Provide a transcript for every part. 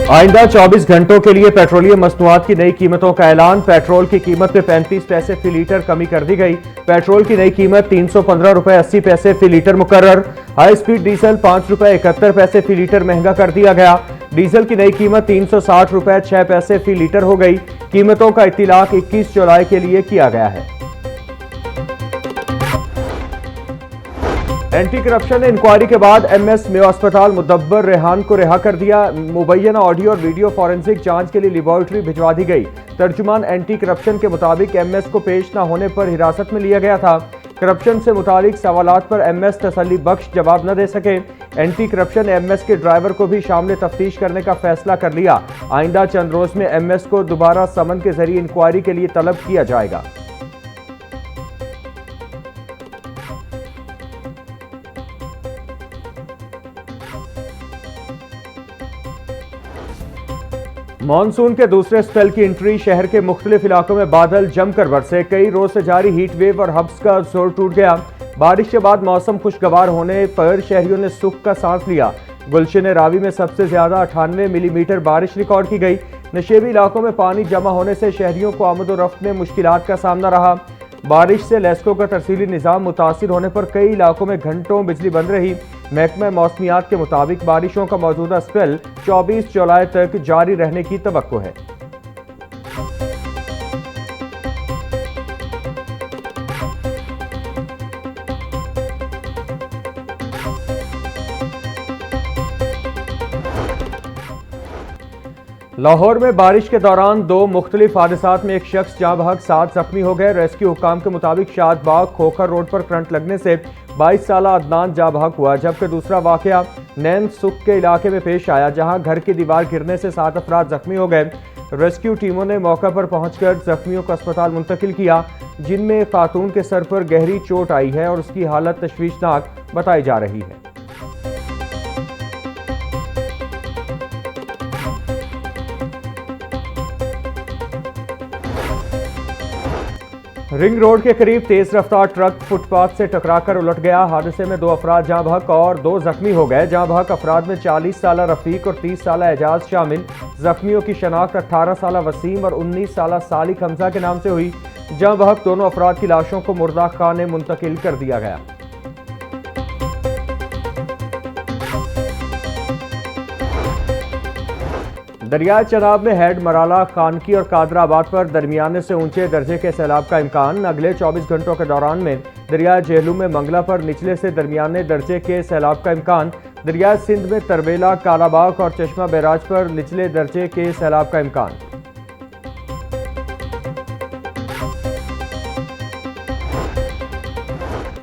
आइंदा 24 घंटों के लिए पेट्रोलियम मसनूआत की नई कीमतों का ऐलान। पेट्रोल की कीमत में 35 पैसे फी लीटर कमी कर दी गई। पेट्रोल की नई कीमत 315 रुपए 80 पैसे फी लीटर मुकर्रर। हाई स्पीड डीजल 5 रुपए 71 पैसे फी लीटर महंगा कर दिया गया। डीजल की नई कीमत 360 रुपए 6 पैसे फी लीटर हो गई। कीमतों का इत्तिलाक 21 जुलाई के लिए किया गया है। एंटी करप्शन इंक्वायरी के बाद एमएस मेयो अस्पताल मुदब्बर रेहान को रिहा कर दिया। मुबैना ऑडियो और वीडियो फॉरेंसिक जांच के लिए लेबोरेटरी भिजवा दी गई। तर्जुमान एंटी करप्शन के मुताबिक एमएस को पेश न होने पर हिरासत में लिया गया था। करप्शन से मुतालिक सवालात पर एमएस तसल्ली बख्श जवाब न दे सके। एंटी करप्शन एमएस के ड्राइवर को भी शामिल तफ्तीश करने का फैसला कर लिया। आइंदा चंद रोज में एमएस को दोबारा समन के जरिए इंक्वायरी के लिए तलब किया जाएगा। मानसून के दूसरे स्पेल की एंट्री। शहर के मुख्तलिफ इलाकों में बादल जमकर बरसे। कई रोज से जारी हीट वेव और हब्स का जोर टूट गया। बारिश के बाद मौसम खुशगवार होने पर शहरियों ने सुख का सांस लिया। गुलशन रावी में सबसे ज्यादा 98 मिलीमीटर बारिश रिकॉर्ड की गई। नशेबी इलाकों में पानी जमा होने से शहरियों को आमदोरफ्त में मुश्किलात का सामना रहा। बारिश से लेस्को का तरसीली निज़ाम मुतासिर होने पर कई इलाकों में घंटों बिजली बंद रही। महकमा मौसमियात के मुताबिक बारिशों का मौजूदा स्पेल 24 जुलाई तक जारी रहने की तवक्को है। लाहौर में बारिश के दौरान 2 मुख्तलिफ हादसात में एक शख्स जाँ बहक 7 जख्मी हो गए। रेस्क्यू हुकाम के मुताबिक शादबाग खोखर रोड पर करंट लगने से 22 साला अदनान जाँ बहक हुआ, जबकि दूसरा वाकया नैन सुख के इलाके में पेश आया, जहां घर की दीवार गिरने से 7 अफराद जख्मी हो गए। रेस्क्यू टीमों ने मौका पर पहुंचकर जख्मियों को अस्पताल मुंतकिल किया, जिनमें खातून के सर पर गहरी चोट आई है और उसकी हालत तशवीशनाक बताई जा रही है। रिंग रोड के करीब तेज रफ्तार ट्रक फुटपाथ से टकराकर उलट गया। हादसे में 2 अफराद जाँ बहक और 2 जख्मी हो गए। जाँ बहक अफराद में 40 साला रफीक और 30 साला एजाज शामिल। जख्मियों की शनाख्त 18 साला वसीम और 19 साला सालिक हमजा के नाम से हुई। जाँ बहक दोनों अफराद की लाशों को मुर्दा खाने मुंतकिल कर दिया गया। दरिया चनाब में हेड मराला, खानकी और कादराबाद पर दरमियाने से ऊंचे दर्जे के सैलाब का इम्कान। अगले 24 घंटों के दौरान में दरिया जेहलू में मंगला पर निचले से दरमियाने दर्जे के सैलाब का इम्कान। दरिया सिंध में तरबेला, कालाबाग और चश्मा बैराज पर निचले दर्जे के सैलाब का इम्कान।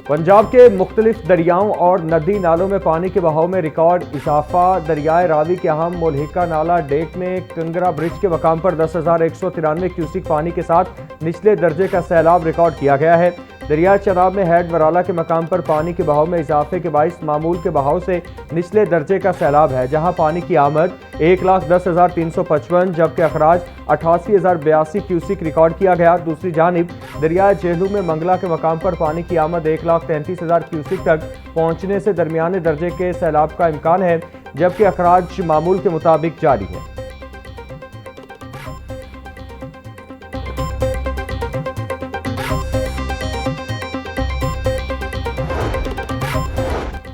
पंजाब के मुख्तलिफ दरियाओं और नदी नालों में पानी के बहाव में रिकॉर्ड इजाफा। दरियाए रावी के अहम मोलहिका नाला डेक में कंगरा ब्रिज के मकाम पर 10,193 क्यूसिक पानी के साथ निचले दर्जे का सैलाब रिकॉर्ड किया गया है। दरिया चनाब में हेड मराला के मकाम पर पानी के बहाव में इजाफे के बाइस मामूल के बहाव से निचले दर्जे का सैलाब है, जहां पानी की आमद 1,10,355 जबकि अखराज 88,082 क्यूसिक रिकॉर्ड किया गया। दूसरी जानिब दरिया जेहलू में मंगला के मकाम पर पानी की आमद 1,33,000 क्यूसिक तक पहुंचने से दरमियाने दर्जे के सैलाब का इम्कान है, जबकि अखराज मामूल के मुताबिक जारी है।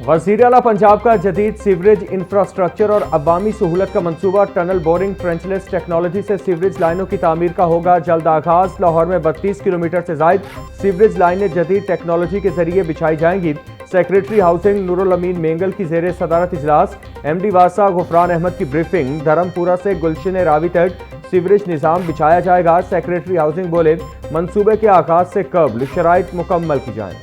वज़ीर आला पंजाब का जदीद सीवरेज इंफ्रास्ट्रक्चर और अवामी सहूलत का मंसूबा। टनल बोरिंग ट्रेंचलेस टेक्नोलॉजी से सीवरेज लाइनों की तामीर का होगा जल्द आगाज। लाहौर में 32 किलोमीटर से जायद सीवरेज लाइनें जदीद टेक्नोलॉजी के जरिए बिछाई जाएंगी। सेक्रेटरी हाउसिंग नूरुल अमीन मेंगल की जेर सदारत इजलास। MD वासा गुफरान अहमद की ब्रीफिंग। धर्मपुरा से गुलशन रावी तक सीवरेज निज़ाम बिछाया जाएगा। सेक्रेटरी हाउसिंग बोले, मंसूबे के आगाज से कबल शराइत मुकम्मल की जाएं।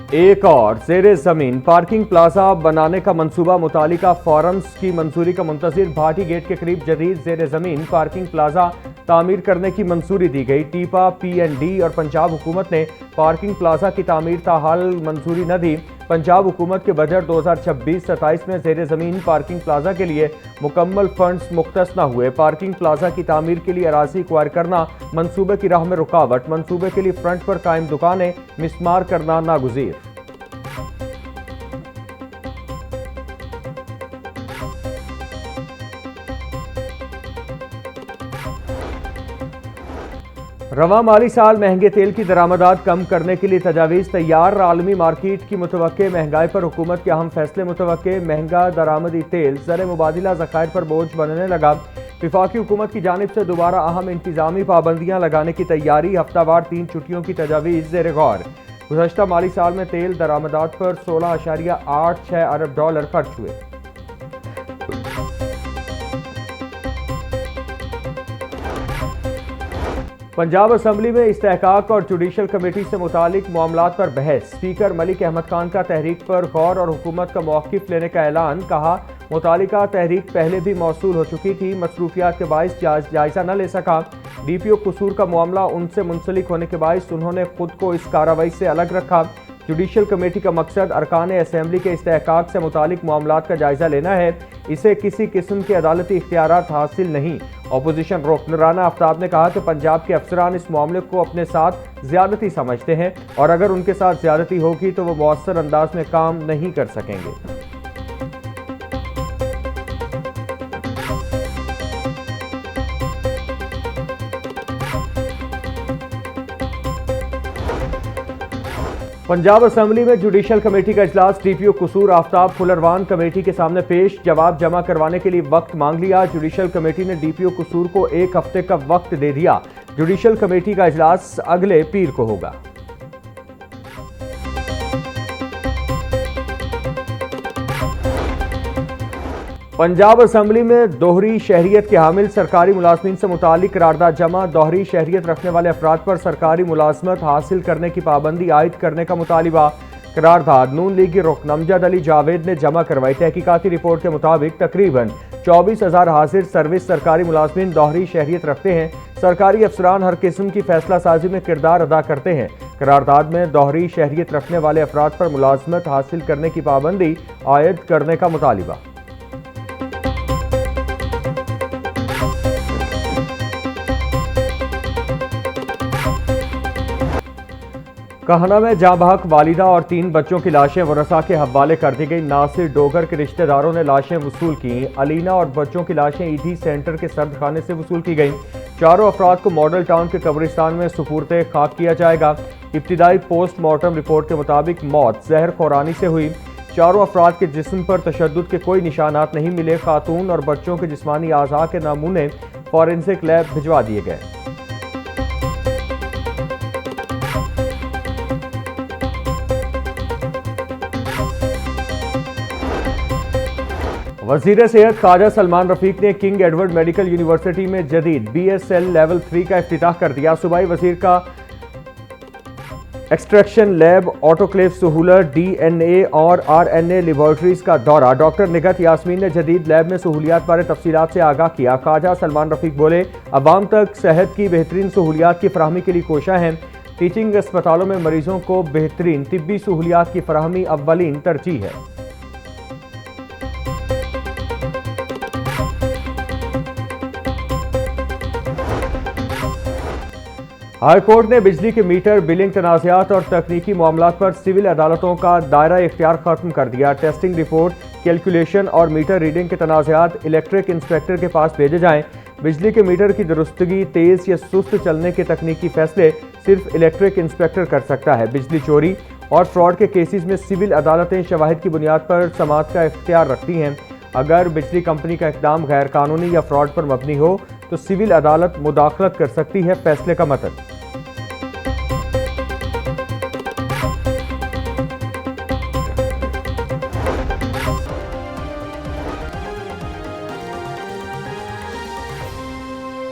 एक और ज़ेरे ज़मीन पार्किंग प्लाजा बनाने का मंसूबा। मुतालिका फॉरम्स की मंजूरी का मुंतज़िर भाटी गेट के करीब जदीद ज़ेरे ज़मीन पार्किंग प्लाजा तामीर करने की मंजूरी दी गई। टीपा, PND और पंजाब हुकूमत ने पार्किंग प्लाजा की तामीर ताहाल मंजूरी न दी। पंजाब हुकूमत के बजट 2026-27 में ज़ेर ज़मीन पार्किंग प्लाजा के लिए मुकम्मल फंड्स मुख्तस न हुए। पार्किंग प्लाजा की तामीर के लिए अराजी एक्वायर करना मंसूबे की राह में रुकावट। मंसूबे के लिए फ्रंट पर कायम दुकानें मिसमार करना नागुज़ीर। रवा माली साल महंगे तेल की दरामदात कम करने के लिए तजावीज़ तैयार। आलमी मार्केट की मुतवक्के महंगाई पर हुकूमत के अहम फैसले मुतवक्के। महंगा दरामदी तेल ज़र मुबादिला ज़खायर पर बोझ बनने लगा। विफाकी हुकूमत की जानिब से दोबारा अहम इंतजामी पाबंदियाँ लगाने की तैयारी। हफ्तावार 3 छुट्टियों की तजावीज़ ज़ेर गौर। गुज़श्ता माली साल में तेल दरामदात पर $16.86 अरब खर्च हुए। पंजाब असम्बली में इस्तेहकाक और जुडिशल कमेटी से मुतालिक मामलात पर बहस। स्पीकर मलिक अहमद खान का तहरीक पर गौर और हुकूमत का मौक़िफ़ लेने का ऐलान। कहा, मुतालिका तहरीक पहले भी मौसूल हो चुकी थी, मसरूफियात के बाइस जायज़ा न ले सका। DPO कसूर का मामला उनसे मुंसलिक होने के बाइस उन्होंने खुद को इस कार्रवाई से अलग रखा। जुडिशल कमेटी का मकसद अरकान असम्बली के इस्तेहकाक से मुतालिक मामलात का जायज़ा लेना है। इसे किसी किस्म के अदालती इख्तियारात हासिल नहीं। अपोजिशन रुकनराना आफ्ताब ने कहा कि पंजाब के अफसरान इस मामले को अपने साथ ज़्यादती समझते हैं और अगर उनके साथ ज़्यादती होगी तो वो मौसर अंदाज में काम नहीं कर सकेंगे। पंजाब असम्बली में जुडिशल कमेटी का इजलास। DPO कसूर आफ्ताब फुलरवान कमेटी के सामने पेश। जवाब जमा करवाने के लिए वक्त मांग लिया। जुडिशल कमेटी ने DPO कसूर को 1 हफ्ते का वक्त दे दिया। जुडिशल कमेटी का इजलास अगले पीर को होगा। पंजाब असम्बली में दोहरी शहरियत के हामिल सरकारी मुलाजमीन से मुतालिक करारदाद जमा। दोहरी शहरियत रखने वाले अफराद पर सरकारी मुलाजमत हासिल करने की पाबंदी आयद करने का मुतालिबा। करारदाद नून लीग के रुकन अमजद अली जावेद ने जमा करवाई। तहकीकाती रिपोर्ट के मुताबिक तकरीबन 24,000 हाजिर सर्विस सरकारी मुलाजमीन दोहरी शहरियत रखते हैं। सरकारी अफसरान हर किस्म की फैसला साजी में किरदार अदा करते हैं। करारदाद में दोहरी शहरियत रखने वाले अफराद पर मुलाजमत हासिल करने की पाबंदी आयद करने का मुतालिबा। कहना में जांबहक वालिदा और 3 बच्चों की लाशें वरसा के हवाले कर दी गई। नासिर डोगर के रिश्तेदारों ने लाशें वसूल की। अलीना और बच्चों की लाशें ईदी सेंटर के सर्द खाने से वसूल की गई। चारों अफराद को मॉडल टाउन के कब्रिस्तान में सुपुर्द खाक किया जाएगा। इब्तिदाई पोस्टमार्टम रिपोर्ट के मुताबिक मौत जहर खुरानी से हुई। चारों अफराद के जिस्म पर तशद्दुद के कोई निशानात नहीं मिले। खातून और बच्चों के जिस्मानी आज़ा के नमूने फॉरेंसिक लैब भिजवा दिए गए। वज़ीर सेहत ख्वाजा सलमान रफीक ने किंग एडवर्ड मेडिकल यूनिवर्सिटी में जदीद BSL लेवल 3 का इफ्तिताह कर दिया। सूबाई वज़ीर का एक्सट्रैक्शन लैब, ऑटोक्लेव सहूलत, DNA और RNA लेबॉर्ट्रीज का दौरा। डॉक्टर निगत यास्मीन ने जदीद लैब में सहूलियात बारे तफसीलात से आगाह किया। ख्वाजा सलमान रफीक बोले, अवाम तक सेहत की बेहतरीन सहूलियात की फराहमी के लिए कोशा हैं। टीचिंग अस्पतालों में मरीजों को बेहतरीन तिब्बी सहूलियात की फराहमी अव्वलीन तरजीह है। हाई कोर्ट ने बिजली के मीटर, बिलिंग तनाज़ात और तकनीकी मामलात पर सिविल अदालतों का दायरा इख्तियार खत्म कर दिया। टेस्टिंग रिपोर्ट, कैलकुलेशन और मीटर रीडिंग के तनाज़ात इलेक्ट्रिक इंस्पेक्टर के पास भेजे जाएं। बिजली के मीटर की दुरुस्तगी, तेज़ या सुस्त चलने के तकनीकी फैसले सिर्फ इलेक्ट्रिक इंस्पेक्टर कर सकता है। बिजली चोरी और फ्रॉड के केसेस में सिविल अदालतें शवाहिद की बुनियाद पर समाअत का इख्तियार रखती हैं। अगर बिजली कंपनी का इक़दाम गैर कानूनी या फ्रॉड पर मबनी हो तो सिविल अदालत मुदाखलत कर सकती है। फैसले का मतलब